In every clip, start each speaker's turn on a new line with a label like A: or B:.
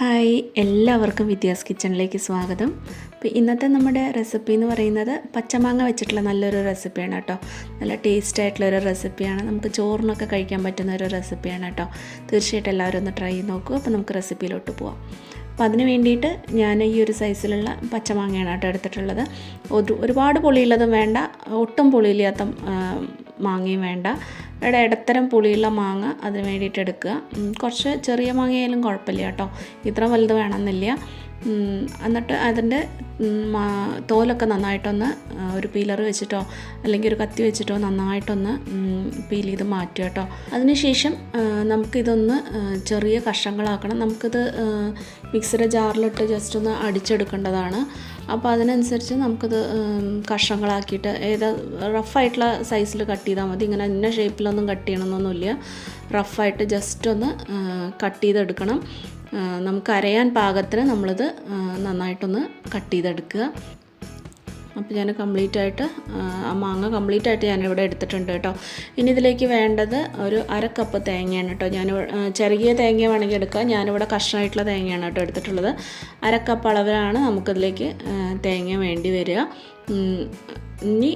A: Hi, എല്ലാവർക്കും വിദ്യാസ് കിച്ചണിലേക്ക് സ്വാഗതം. അപ്പോൾ ഇന്നത്തെ നമ്മുടെ റെസിപ്പി എന്ന് പറയുന്നത് പച്ചമാങ്ങ വെച്ചിട്ടുള്ള നല്ലൊരു റെസിപ്പിയാണ് കേട്ടോ. നല്ല ടേസ്റ്റ് ആയിട്ടുള്ളൊരു റെസിപ്പിയാണ്. നമുക്ക് ചോറിനൊക്കെ കഴിക്കാൻ പറ്റുന്ന ഒരു റെസിപ്പിയാണ് കേട്ടോ. തീർച്ചയായിട്ടും എല്ലാവരും ഒന്ന് ട്രൈ ചെയ്ത് നോക്കൂ. അപ്പോൾ നമുക്ക് റെസിപ്പിയിലോട്ട് പോവാം. അപ്പോൾ അതിന് വേണ്ടിയിട്ട് ഞാൻ ഈ ഒരു സൈസിലുള്ള പച്ചമാങ്ങയാണ് കേട്ടോ എടുത്തിട്ടുള്ളത്. ഒരുപാട് പുളിയുള്ളതും വേണ്ട, ഒട്ടും പുളിയില്ലാത്ത മാങ്ങയും വേണ്ട. ഇടത്തരം പുളിയുള്ള മാങ്ങ അതിന് വേണ്ടിയിട്ട് എടുക്കുക. കുറച്ച് ചെറിയ മാങ്ങയായാലും കുഴപ്പമില്ല കേട്ടോ, ഇത്ര വലുത് വേണമെന്നില്ല. എന്നിട്ട് അതിൻ്റെ തോലൊക്കെ നന്നായിട്ടൊന്ന് ഒരു പീലർ വെച്ചിട്ടോ അല്ലെങ്കിൽ ഒരു കത്തി വെച്ചിട്ടോ നന്നായിട്ടൊന്ന് പീൽ ചെയ്ത് മാറ്റുക കേട്ടോ. അതിനുശേഷം നമുക്കിതൊന്ന് ചെറിയ കഷ്ണങ്ങളാക്കണം. നമുക്കിത് മിക്സിയുടെ ജാറിലിട്ട് ജസ്റ്റ് ഒന്ന് അടിച്ചെടുക്കേണ്ടതാണ്. അപ്പോൾ അതിനനുസരിച്ച് നമുക്കിത് കഷ്ണങ്ങളാക്കിയിട്ട് റഫായിട്ടുള്ള സൈസിൽ കട്ട് ചെയ്താൽ മതി. ഇങ്ങനെ ഇന്ന ഷേപ്പിലൊന്നും കട്ട് ചെയ്യണമെന്നൊന്നുമില്ല. റഫായിട്ട് ജസ്റ്റ് ഒന്ന് കട്ട് ചെയ്തെടുക്കണം. നമുക്ക് അരയാൻ പാകത്തിന് നമ്മളിത് നന്നായിട്ടൊന്ന് കട്ട് ചെയ്തെടുക്കുക. അപ്പോൾ ഞാൻ മാങ്ങ കംപ്ലീറ്റ് ആയിട്ട് ഞാനിവിടെ എടുത്തിട്ടുണ്ട് കേട്ടോ. ഇനി ഇതിലേക്ക് വേണ്ടത് ഒരു 1/2 കപ്പ് തേങ്ങയാണ് കേട്ടോ. ഞാൻ ചെറിയ തേങ്ങ വേണമെങ്കിൽ എടുക്കാം. ഞാനിവിടെ കഷ്ണമായിട്ടുള്ള തേങ്ങയാണ് കേട്ടോ എടുത്തിട്ടുള്ളത്. 1/2 കപ്പ് അളവിലാണ് നമുക്കതിലേക്ക് തേങ്ങ വേണ്ടി വരിക. ഇനി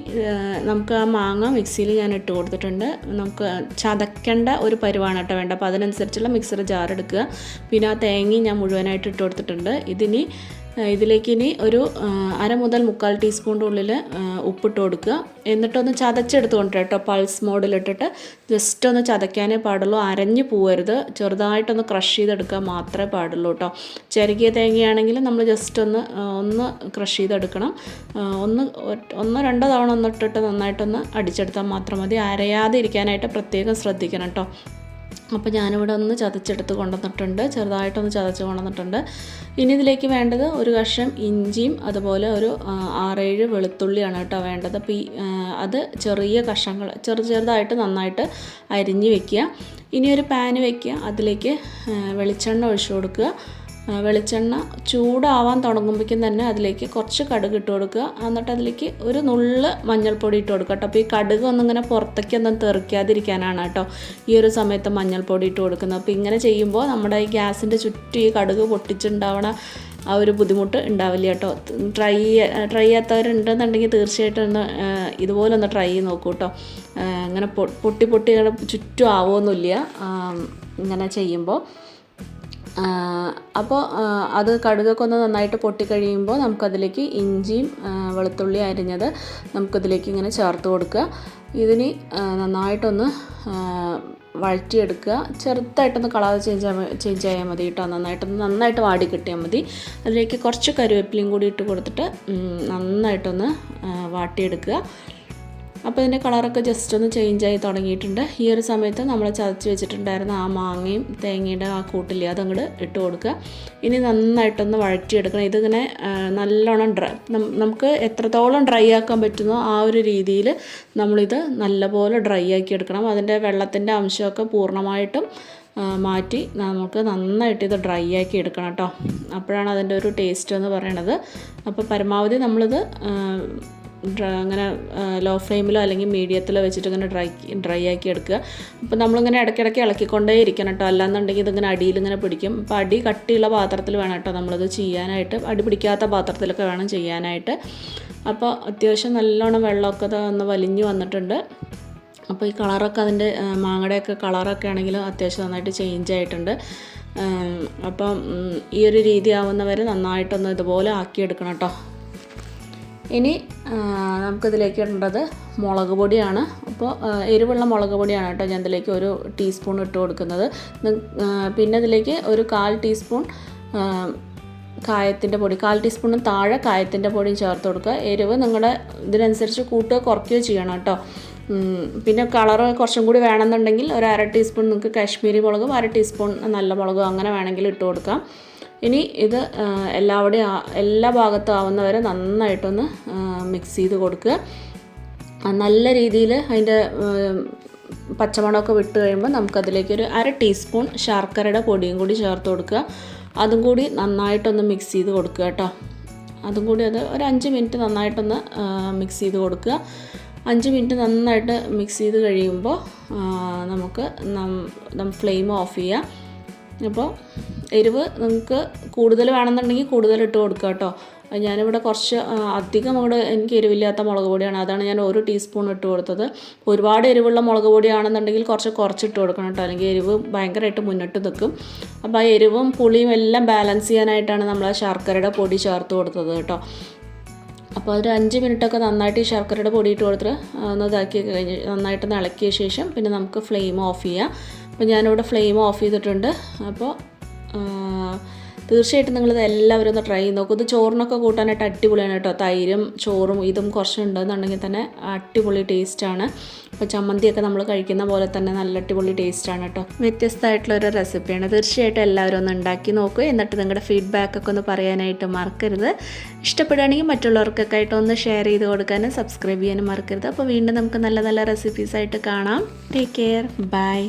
A: നമുക്ക് ആ മാങ്ങ മിക്സിയിൽ ഞാൻ ഇട്ട് കൊടുത്തിട്ടുണ്ട്. നമുക്ക് ചതക്കേണ്ട ഒരു പരുവാണ് കേട്ടോ വേണ്ട. അപ്പോൾ അതിനനുസരിച്ചുള്ള മിക്സിയുടെ ജാർ എടുക്കുക. പിന്നെ ആ തേങ്ങയും ഞാൻ മുഴുവനായിട്ട് ഇട്ട് കൊടുത്തിട്ടുണ്ട്. ഇതിലേക്ക് ഇനി ഒരു 1/2 മുതൽ 1/4 ടീസ്പൂണിൻ്റെ ഉള്ളിൽ ഉപ്പിട്ട് കൊടുക്കുക. എന്നിട്ടൊന്ന് ചതച്ചെടുത്തുകൊണ്ട് കേട്ടോ, പൾസ് മോഡിലിട്ടിട്ട് ജസ്റ്റ് ഒന്ന് ചതയ്ക്കാനേ പാടുള്ളൂ. അരഞ്ഞു പോകരുത്. ചെറുതായിട്ടൊന്ന് ക്രഷ് ചെയ്തെടുക്കാൻ മാത്രമേ പാടുള്ളൂ കേട്ടോ. ചെറുകിയ തേങ്ങയാണെങ്കിൽ നമ്മൾ ജസ്റ്റ് ഒന്ന് ക്രഷ് ചെയ്തെടുക്കണം. ഒന്നോ രണ്ടോ തവണ ഒന്നിട്ടിട്ട് നന്നായിട്ടൊന്ന് അടിച്ചെടുത്താൽ മാത്രം മതി. അരയാതെ ഇരിക്കാനായിട്ട് പ്രത്യേകം ശ്രദ്ധിക്കണം കേട്ടോ. അപ്പോൾ ഞാനിവിടെ ഒന്ന് ചതച്ചെടുത്ത് കൊണ്ടുവന്നിട്ടുണ്ട്, ചെറുതായിട്ടൊന്ന് ചതച്ച് കൊണ്ടുവന്നിട്ടുണ്ട്. ഇനി ഇതിലേക്ക് വേണ്ടത് ഒരു കഷ്ണം ഇഞ്ചിയും അതുപോലെ ഒരു 6-7 വെളുത്തുള്ളിയാണ് കേട്ടോ വേണ്ടത്. അപ്പോൾ അത് ചെറിയ കഷ്ണങ്ങൾ ചെറുതായിട്ട് നന്നായിട്ട് അരിഞ്ഞ് വെക്കുക. ഇനി ഒരു പാന് വയ്ക്കുക. അതിലേക്ക് വെളിച്ചെണ്ണ ഒഴിച്ചു കൊടുക്കുക. വെളിച്ചെണ്ണ ചൂടാവാൻ തുടങ്ങുമ്പോഴേക്കും തന്നെ അതിലേക്ക് കുറച്ച് കടുക് ഇട്ട് കൊടുക്കുക. എന്നിട്ട് അതിലേക്ക് ഒരു നുള്ള് മഞ്ഞൾപ്പൊടി ഇട്ട് കൊടുക്കുക കേട്ടോ. അപ്പോൾ ഈ കടുക് ഒന്നിങ്ങനെ പുറത്തേക്കൊന്നും തെറിക്കാതിരിക്കാനാണ് കേട്ടോ ഈ ഒരു സമയത്ത് മഞ്ഞൾപ്പൊടി ഇട്ട് കൊടുക്കുന്നത്. അപ്പോൾ ഇങ്ങനെ ചെയ്യുമ്പോൾ നമ്മുടെ ഈ ഗ്യാസിൻ്റെ ചുറ്റും ഈ കടുക് പൊട്ടിച്ചുണ്ടാവണ ആ ഒരു ബുദ്ധിമുട്ട് ഉണ്ടാവില്ല കേട്ടോ. ട്രൈ ചെയ്യാത്തവരുണ്ടെന്നുണ്ടെങ്കിൽ തീർച്ചയായിട്ടും ഇതുപോലെ ഒന്ന് ട്രൈ ചെയ്ത് നോക്കൂ കേട്ടോ. ഇങ്ങനെ പൊട്ടി ചുറ്റും ആവുമൊന്നുമില്ല ഇങ്ങനെ ചെയ്യുമ്പോൾ. അപ്പോൾ അത് കടുകൊക്കെ ഒന്ന് നന്നായിട്ട് പൊട്ടിക്കഴിയുമ്പോൾ നമുക്കതിലേക്ക് ഇഞ്ചിയും വെളുത്തുള്ളി അരിഞ്ഞത് നമുക്കതിലേക്ക് ഇങ്ങനെ ചേർത്ത് കൊടുക്കുക. ഇതിന് നന്നായിട്ടൊന്ന് വഴറ്റിയെടുക്കുക. ചെറുതായിട്ടൊന്ന് കളർ ചേഞ്ച് ചെയ്യാൻ മതി കേട്ടോ. നന്നായിട്ട് വാടി കിട്ടിയാൽ മതി. അതിലേക്ക് കുറച്ച് കറിവേപ്പിലയും കൂടി ഇട്ട് കൊടുത്തിട്ട് നന്നായിട്ടൊന്ന് വാട്ടിയെടുക്കുക. അപ്പോൾ ഇതിൻ്റെ കളറൊക്കെ ജസ്റ്റ് ഒന്ന് ചേഞ്ചായി തുടങ്ങിയിട്ടുണ്ട്. ഈ ഒരു സമയത്ത് നമ്മൾ ചതച്ച് വെച്ചിട്ടുണ്ടായിരുന്ന ആ മാങ്ങയും തേങ്ങയുടെ ആ കൂട്ടില്ലേ അതങ്ങോട്ട് ഇട്ട് കൊടുക്കുക. ഇനി നന്നായിട്ടൊന്ന് വഴറ്റിയെടുക്കണം. ഇതിങ്ങനെ നല്ലോണം നമുക്ക് എത്രത്തോളം ഡ്രൈ ആക്കാൻ പറ്റുന്നോ ആ ഒരു രീതിയിൽ നമ്മളിത് നല്ലപോലെ ഡ്രൈ ആക്കി എടുക്കണം. അതിൻ്റെ വെള്ളത്തിൻ്റെ അംശമൊക്കെ പൂർണ്ണമായിട്ടും മാറ്റി നമുക്ക് നന്നായിട്ട് ഇത് ഡ്രൈ ആക്കി എടുക്കണം കേട്ടോ. അപ്പോഴാണ് അതിൻ്റെ ഒരു ടേസ്റ്റ് എന്ന് പറയണത്. അപ്പോൾ പരമാവധി നമ്മളിത് അങ്ങനെ ലോ ഫ്ലെയിമിലോ അല്ലെങ്കിൽ മീഡിയത്തിലോ വെച്ചിട്ട് ഇങ്ങനെ ഡ്രൈ ആക്കി എടുക്കുക. അപ്പോൾ നമ്മളിങ്ങനെ ഇടയ്ക്കിടയ്ക്ക് ഇളക്കിക്കൊണ്ടേ ഇരിക്കണം കേട്ടോ. അല്ലാന്നുണ്ടെങ്കിൽ ഇതിങ്ങനെ അടിയിലിങ്ങനെ പിടിക്കും. അപ്പോൾ അടി കട്ടിയുള്ള പാത്രത്തിൽ വേണം കേട്ടോ നമ്മളിത് ചെയ്യാനായിട്ട്. അടി പിടിക്കാത്ത പാത്രത്തിലൊക്കെ വേണം ചെയ്യാനായിട്ട്. അപ്പോൾ അത്യാവശ്യം നല്ലോണം വെള്ളമൊക്കെ ഒന്ന് വലിഞ്ഞു വന്നിട്ടുണ്ട്. അപ്പോൾ ഈ കളറൊക്കെ അതിൻ്റെ മാങ്ങയുടെയൊക്കെ കളറൊക്കെ ആണെങ്കിലും അത്യാവശ്യം നന്നായിട്ട് ചേഞ്ച് ആയിട്ടുണ്ട്. അപ്പം ഈ ഒരു രീതി ആവുന്നവരെ നന്നായിട്ടൊന്ന് ഇതുപോലെ ആക്കിയെടുക്കണം കേട്ടോ. ഇനി നമുക്കിതിലേക്ക് ഇടേണ്ടത് മുളക് പൊടിയാണ്. അപ്പോൾ എരിവുള്ള മുളക് പൊടിയാണ് കേട്ടോ ഞാൻ ഇതിലേക്ക് 1 ടീസ്പൂൺ ഇട്ട് കൊടുക്കുന്നത്. പിന്നെ ഇതിലേക്ക് ഒരു 1/4 ടീസ്പൂൺ കായത്തിൻ്റെ പൊടി, 1/4 ടീസ്പൂണിന് താഴെ കായത്തിൻ്റെ പൊടിയും ചേർത്ത് കൊടുക്കുക. എരിവ് നിങ്ങളുടെ ഇതിനനുസരിച്ച് കൂട്ടുകയോ കുറയ്ക്കുകയോ ചെയ്യണം കേട്ടോ. പിന്നെ കളറ് കുറച്ചും കൂടി വേണമെന്നുണ്ടെങ്കിൽ ഒരു 1/2 ടീസ്പൂൺ നിങ്ങൾക്ക് കാശ്മീരി മുളകും 1/2 ടീസ്പൂൺ നല്ല മുളകും അങ്ങനെ വേണമെങ്കിൽ ഇട്ട് കൊടുക്കാം. ഇനി ഇത് എല്ലാ ഭാഗത്തും ആവുന്നവരെ നന്നായിട്ടൊന്ന് മിക്സ് ചെയ്ത് കൊടുക്കുക. നല്ല രീതിയിൽ അതിൻ്റെ പച്ചമണമൊക്കെ വിട്ട് കഴിയുമ്പോൾ നമുക്കതിലേക്ക് ഒരു 1/2 ടീസ്പൂൺ ശർക്കരയുടെ പൊടിയും കൂടി ചേർത്ത് കൊടുക്കുക. അതും കൂടി നന്നായിട്ടൊന്ന് മിക്സ് ചെയ്ത് കൊടുക്കുക കേട്ടോ. അതും കൂടി ഒരു 5 മിനിറ്റ് നന്നായിട്ടൊന്ന് മിക്സ് ചെയ്ത് കൊടുക്കുക. 5 മിനിറ്റ് നന്നായിട്ട് മിക്സ് ചെയ്ത് കഴിയുമ്പോൾ നമുക്ക് ഫ്ലെയിം ഓഫ് ചെയ്യുക. അപ്പോൾ എരിവ് നിങ്ങൾക്ക് കൂടുതൽ വേണമെന്നുണ്ടെങ്കിൽ കൂടുതൽ ഇട്ട് കൊടുക്കുക കേട്ടോ. ഞാനിവിടെ കുറച്ച് അധികം അങ്ങോട്ട് എനിക്ക് എരിവില്ലാത്ത മുളക് പൊടിയാണ്, അതാണ് ഞാൻ 1 ടീസ്പൂൺ ഇട്ട് കൊടുത്തത്. ഒരുപാട് എരിവുള്ള മുളക് പൊടിയാണെന്നുണ്ടെങ്കിൽ കുറച്ചിട്ട് കൊടുക്കണം കേട്ടോ, അല്ലെങ്കിൽ എരിവ് ഭയങ്കരമായിട്ട് മുന്നിട്ട് നിൽക്കും. അപ്പോൾ ആ എരിവും പുളിയും എല്ലാം ബാലൻസ് ചെയ്യാനായിട്ടാണ് നമ്മൾ ആ ശർക്കരയുടെ പൊടി ചേർത്ത് കൊടുത്തത് കേട്ടോ. അപ്പോൾ ഒരു 5 മിനിറ്റൊക്കെ നന്നായിട്ട് ഈ ശർക്കരയുടെ പൊടി ഇട്ട് കൊടുത്തിട്ട് ഒന്ന് ഇതാക്കി കഴിഞ്ഞ് നന്നായിട്ട് ഇളക്കിയ ശേഷം പിന്നെ നമുക്ക് ഫ്ലെയിം ഓഫ് ചെയ്യാം. അപ്പോൾ ഞാനിവിടെ ഫ്ലെയിം ഓഫ് ചെയ്തിട്ടുണ്ട്. അപ്പോൾ തീർച്ചയായിട്ടും നിങ്ങളിത് എല്ലാവരും ഒന്ന് ട്രൈ ചെയ്ത് നോക്കും. ഇത് ചോറിനൊക്കെ കൂട്ടാനായിട്ട് അടിപൊളിയാണ് കേട്ടോ. തൈരും ചോറും ഇതും കുറച്ചുണ്ടെന്നുണ്ടെങ്കിൽ തന്നെ അടിപൊളി ടേസ്റ്റാണ്. അപ്പോൾ ചമ്മന്തിയൊക്കെ നമ്മൾ കഴിക്കുന്ന പോലെ തന്നെ നല്ല അടിപൊളി ടേസ്റ്റാണ് കേട്ടോ. വ്യത്യസ്തമായിട്ടുള്ളൊരു റെസിപ്പിയാണ്. തീർച്ചയായിട്ടും എല്ലാവരും ഒന്ന് ഉണ്ടാക്കി നോക്കുക. എന്നിട്ട് നിങ്ങളുടെ ഫീഡ്ബാക്കൊക്കെ ഒന്ന് പറയാനായിട്ട് മറക്കരുത്. ഇഷ്ടപ്പെടുകയാണെങ്കിൽ മറ്റുള്ളവർക്കൊക്കെ ആയിട്ട് ഒന്ന് ഷെയർ ചെയ്ത് കൊടുക്കാനും സബ്സ്ക്രൈബ് ചെയ്യാനും മറക്കരുത്. അപ്പോൾ വീണ്ടും നമുക്ക് നല്ല നല്ല റെസിപ്പീസായിട്ട് കാണാം. Take care, by.